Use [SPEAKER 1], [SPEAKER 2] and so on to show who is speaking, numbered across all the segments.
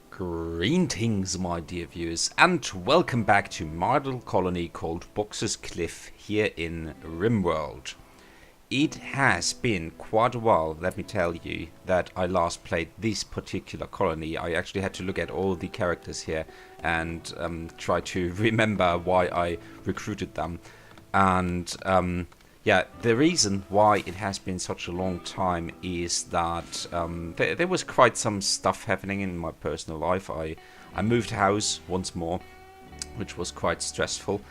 [SPEAKER 1] Greetings, my dear viewers, and welcome back to my little colony called Boxer's Cliff here in RimWorld. It has been quite a while, let me tell you, that I last played this particular colony. I actually had to look at all the characters here and try to remember why I recruited them. And yeah, the reason why it has been such a long time is that there was quite some stuff happening in my personal life. I moved house once more, which was quite stressful.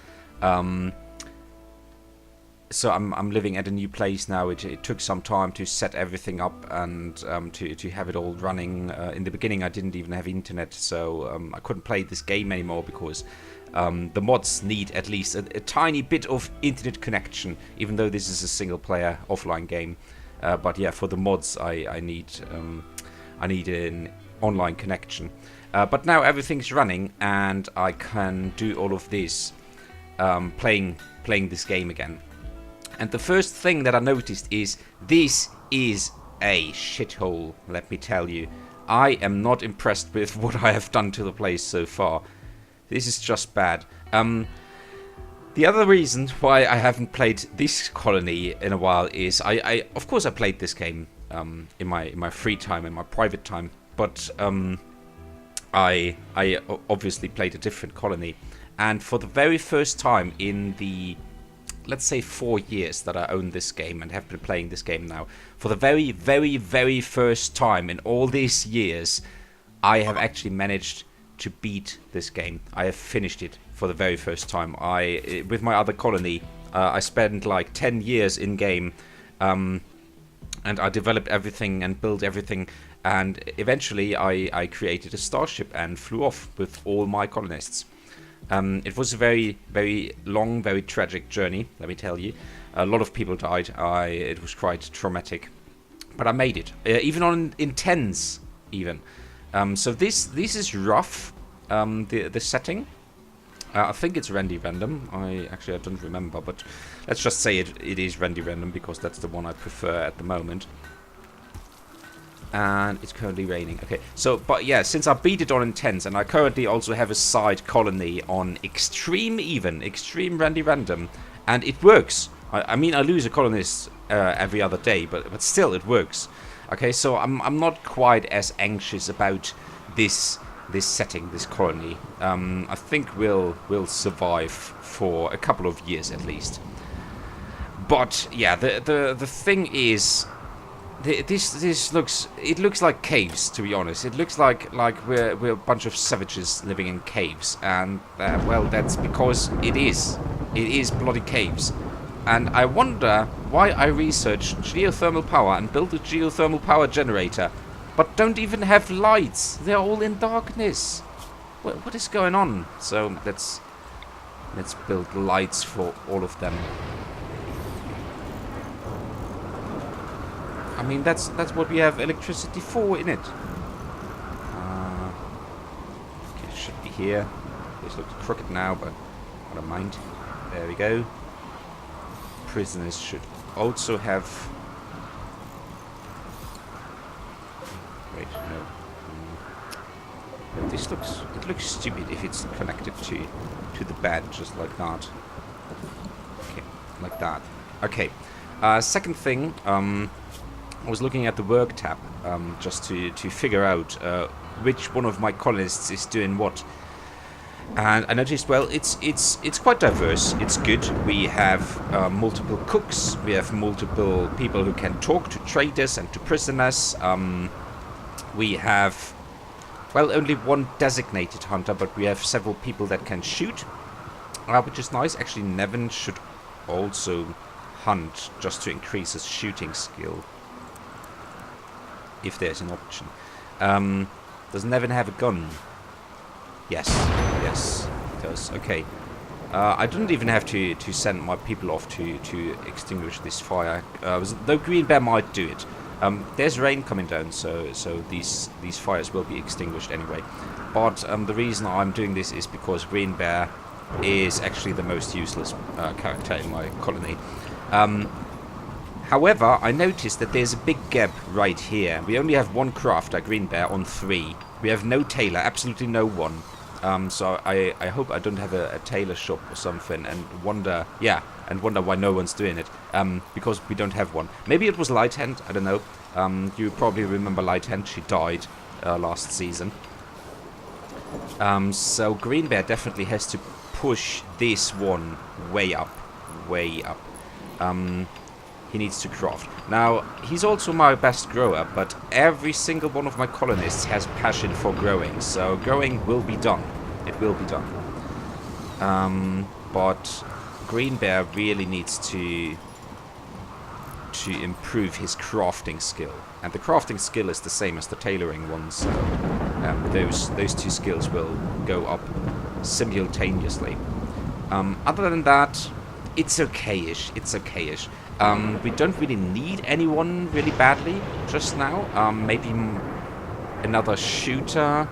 [SPEAKER 1] So I'm living at a new place now. It took some time to set everything up and to have it all running. In the beginning, I didn't even have internet, so I couldn't play this game anymore because the mods need at least a tiny bit of internet connection, even though this is a single-player offline game. But yeah, for the mods, I need an online connection. But now everything's running, and I can do all of this playing this game again. And the first thing that I noticed is this is a shithole, let me tell you. I am not impressed with what I have done to the place so far. This is just bad. The other reason why I haven't played this colony in a while is of course I played this game in my free time, in my private time, but I obviously played a different colony, and for the very first time in the, let's say, 4 years that I own this game and have been playing this game now, for the very, very, very first time in all these years, I have actually managed to beat this game. I have finished it for the very first time. With my other colony, I spent like 10 years in game, and I developed everything and built everything, and eventually I created a starship and flew off with all my colonists. It was a very, very long, very tragic journey, let me tell you. A lot of people died. It was quite traumatic, but I made it, even on intense, even. So this is rough. The setting. I think it's random. I don't remember, but let's just say it is random because that's the one I prefer at the moment. And it's currently raining. Okay, so, but yeah, since I beat it on intense, and I currently also have a side colony on extreme random, and it works. I mean, I lose a colonist every other day, but still it works. Okay, so I'm not quite as anxious about this setting, this colony. I think we'll survive for a couple of years at least. But yeah, the thing is, this looks like caves, to be honest. It looks like we're a bunch of savages living in caves, and well, that's because it is bloody caves. And I wonder why I researched geothermal power and built a geothermal power generator, but don't even have lights. They're all in darkness. What is going on? So let's build lights for all of them. I mean, that's what we have electricity for, innit? Okay, it should be here. This looks crooked now, but I don't mind. There we go. Prisoners should also have. Wait, no. This looks stupid if it's connected to the bed, just like that. Okay, like that. Okay. Second thing, I was looking at the work tab just to figure out which one of my colonists is doing what. And I noticed, well, it's quite diverse. It's good. We have multiple cooks. We have multiple people who can talk to traders and to prisoners. We have, well, only one designated hunter, but we have several people that can shoot, which is nice. Actually, Nevin should also hunt just to increase his shooting skill, if there's an option. Does Nevin have a gun? Yes, it does. Okay. I didn't even have to send my people off to extinguish this fire. Though Green Bear might do it. There's rain coming down, so these fires will be extinguished anyway. But the reason I'm doing this is because Green Bear is actually the most useless character in my colony. However, I noticed that there's a big gap right here. We only have one crafter, Green Bear, on 3. We have no tailor, absolutely no one. So I hope I don't have a tailor shop or something, and wonder why no one's doing it. Because we don't have one. Maybe it was Light Hand, I don't know. You probably remember Light Hand, she died last season. So Green Bear definitely has to push this one way up. He needs to craft. Now, he's also my best grower, but every single one of my colonists has passion for growing, so growing will be done. It will be done. But Green Bear really needs to improve his crafting skill. And the crafting skill is the same as the tailoring one, so those two skills will go up simultaneously. Other than that, it's okay-ish. It's okay-ish. We don't really need anyone really badly just now. Maybe another shooter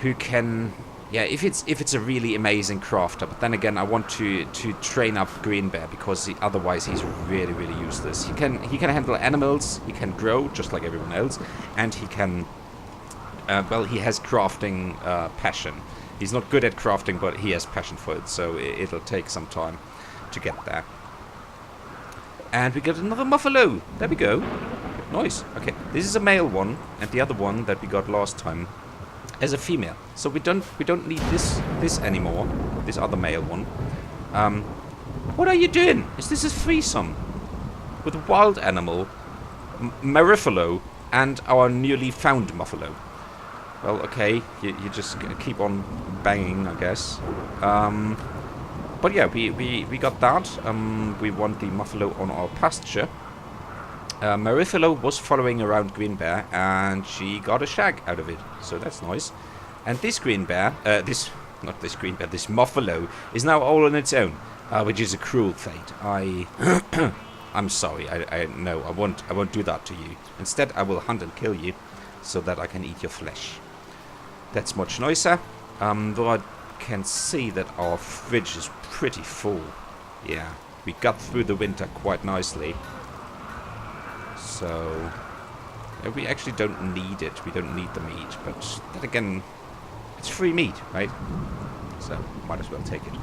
[SPEAKER 1] who can... Yeah, if it's a really amazing crafter. But then again, I want to train up Green Bear because otherwise he's really, really useless. He can handle animals. He can grow just like everyone else, and he can... well, he has crafting passion. He's not good at crafting, but he has passion for it, so it'll take some time to get there. And we get another Muffalo. There we go. Nice. Okay, this is a male one, and the other one that we got last time is a female. So we don't need this anymore. This other male one. What are you doing? Is this a threesome with a wild animal, Marifalo, and our newly found Muffalo? Well, okay, you just keep on banging, I guess. But yeah, we got that. We want the Muffalo on our pasture. Marifalo was following around Green Bear, and she got a shag out of it, so that's nice. And this Green Bear, this Muffalo is now all on its own, which is a cruel fate. I'm sorry. No, I won't do that to you. Instead, I will hunt and kill you, so that I can eat your flesh. That's much nicer. Though I can see that our fridge is pretty full. Yeah, we got through the winter quite nicely. So we actually don't need it. We don't need the meat, but then again, it's free meat, right? So might as well take it.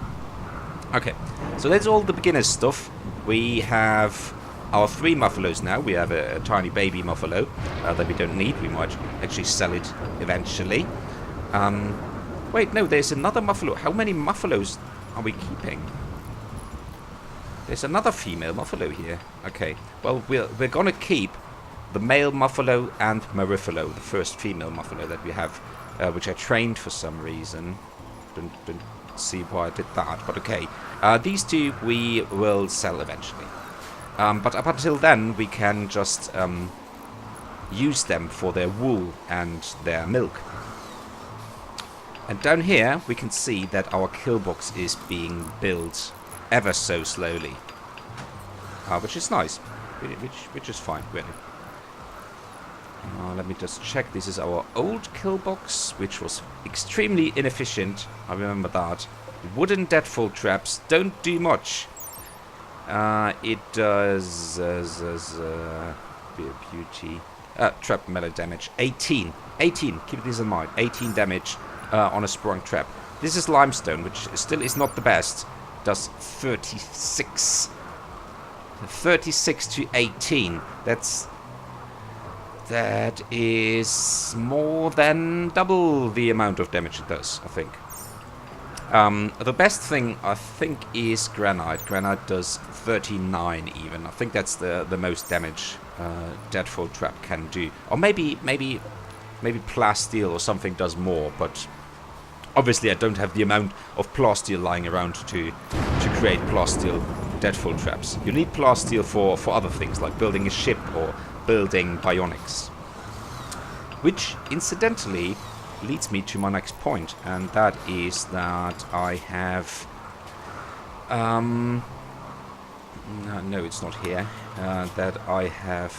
[SPEAKER 1] Okay, so that's all the beginner's stuff. We have our 3 Muffalos now. We have a tiny baby Muffalo that we don't need. We might actually sell it eventually. Wait, no, there's another Muffalo. How many Muffalos are we keeping? There's another female Muffalo here. Okay, well, we're gonna keep the male Muffalo and Marifalo, the first female Muffalo that we have, which I trained for some reason. Don't see why I did that, but okay. These 2 we will sell eventually. But up until then, we can just use them for their wool and their milk. And down here, we can see that our kill box is being built ever so slowly. Which is nice. Which is fine, really. Let me just check. This is our old kill box, which was extremely inefficient. I remember that. Wooden deadfall traps don't do much. It does... be a beauty. Trap melee damage. 18. 18. Keep this in mind. 18 damage on a sprung trap. This is limestone, which still is not the best. Does 36. 36 to 18. That is more than double the amount of damage it does, I think. The best thing, I think, is granite. Granite does 39 even. I think that's the most damage deadfall trap can do. Or maybe plasteel or something does more, but obviously I don't have the amount of plasteel lying around to create plasteel deadfall traps. You need plasteel for other things, like building a ship or building bionics. Which, incidentally, leads me to my next point, and that is that I have... no, it's not here. That I have...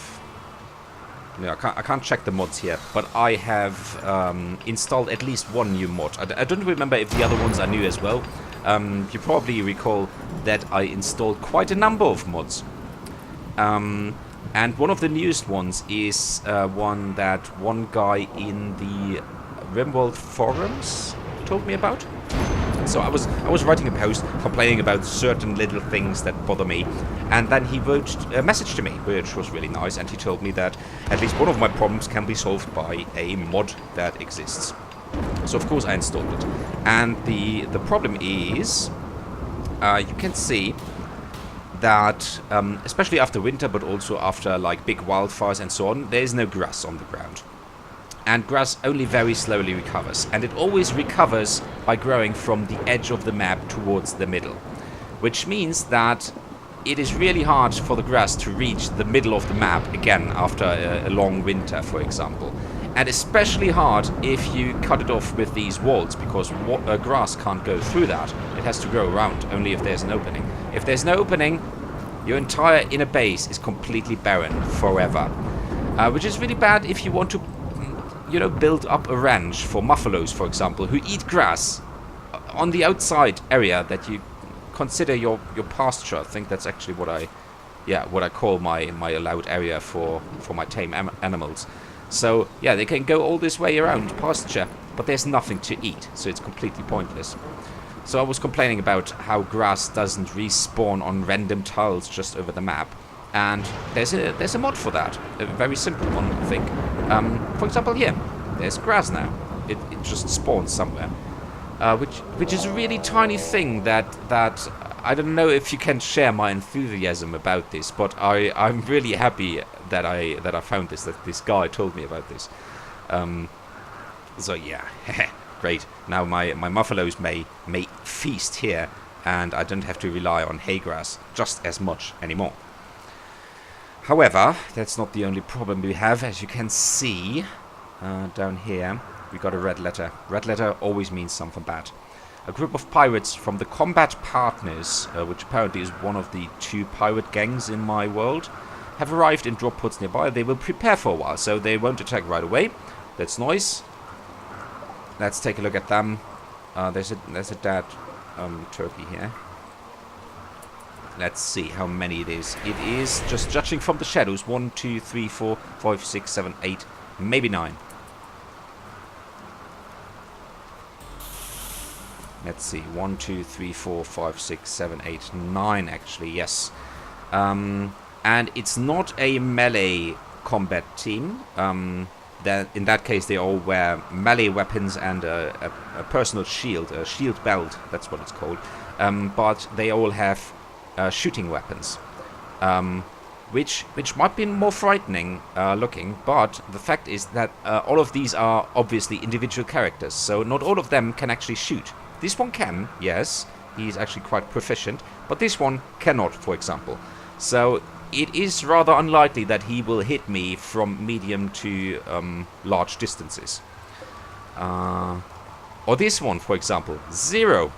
[SPEAKER 1] No, I can't check the mods here, but I have installed at least one new mod. I don't remember if the other ones are new as well. You probably recall that I installed quite a number of mods. And one of the newest ones is one that one guy in the RimWorld forums told me about. So I was writing a post complaining about certain little things that bother me, and then he wrote a message to me, which was really nice, and he told me that at least one of my problems can be solved by a mod that exists. So of course I installed it, and the problem is, you can see that especially after winter, but also after like big wildfires and so on, there is no grass on the ground. And grass only very slowly recovers, and it always recovers by growing from the edge of the map towards the middle, which means that it is really hard for the grass to reach the middle of the map again after a long winter, for example. And especially hard if you cut it off with these walls, because grass can't go through that. It has to grow around, only if there's an opening. If there's no opening, your entire inner base is completely barren forever. Which is really bad if you want to, you know, build up a ranch for buffaloes, for example, who eat grass on the outside area that you consider your pasture. I think that's actually what I call my allowed area for my tame animals. So yeah, they can go all this way around pasture, but there's nothing to eat, so it's completely pointless. So I was complaining about how grass doesn't respawn on random tiles just over the map. And there's a mod for that, a very simple one, I think. For example, here, there's grass now. It just spawns somewhere, which is a really tiny thing that I don't know if you can share my enthusiasm about this, but I'm really happy that I found this, that this guy told me about this. So yeah, great. Now my buffaloes may feast here, and I don't have to rely on hay grass just as much anymore. However, that's not the only problem we have. As you can see, down here, we got a red letter. Red letter always means something bad. A group of pirates from the Combat Partners, which apparently is one of the 2 pirate gangs in my world, have arrived in drop pods nearby. They will prepare for a while, so they won't attack right away. That's nice. Let's take a look at them. There's a dead turkey here. Let's see how many it is. It is, just judging from the shadows, 1, 2, 3, 4, 5, 6, 7, 8, maybe 9. Let's see, 1, 2, 3, 4, 5, 6, 7, 8, 9 actually, yes. And it's not a melee combat team. In that case, they all wear melee weapons and a personal shield, a shield belt, that's what it's called. But they all have shooting weapons, which might be more frightening looking, but the fact is that all of these are obviously individual characters, so not all of them can actually shoot. This one can, yes, he's actually quite proficient, but this one cannot, for example. So it is rather unlikely that he will hit me from medium to large distances. Or this one, for example, 0.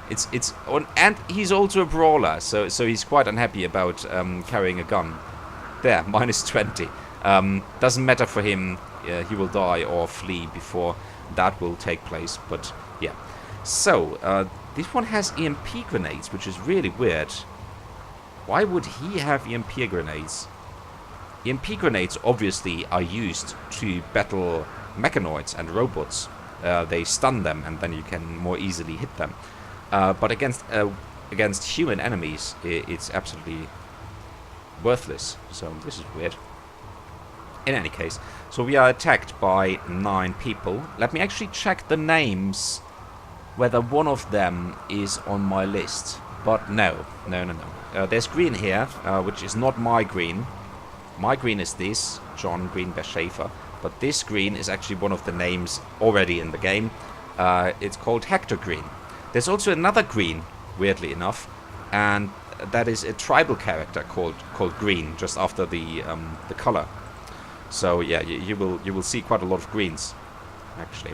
[SPEAKER 1] It's on, and he's also a brawler, so he's quite unhappy about carrying a gun. There, minus 20. Doesn't matter for him. He will die or flee before that will take place. But yeah. So this one has EMP grenades, which is really weird. Why would he have EMP grenades? EMP grenades obviously are used to battle mechanoids and robots. They stun them, and then you can more easily hit them. But against human enemies, it's absolutely worthless. So this is weird. In any case, so we are attacked by 9 people. Let me actually check the names, whether one of them is on my list. But no. There's green here, which is not my green. My green is this, John Greenberg Schaefer. But this green is actually one of the names already in the game. It's called Hector Green. There's also another green, weirdly enough, and that is a tribal character called Green, just after the color. So yeah, you will see quite a lot of greens, actually.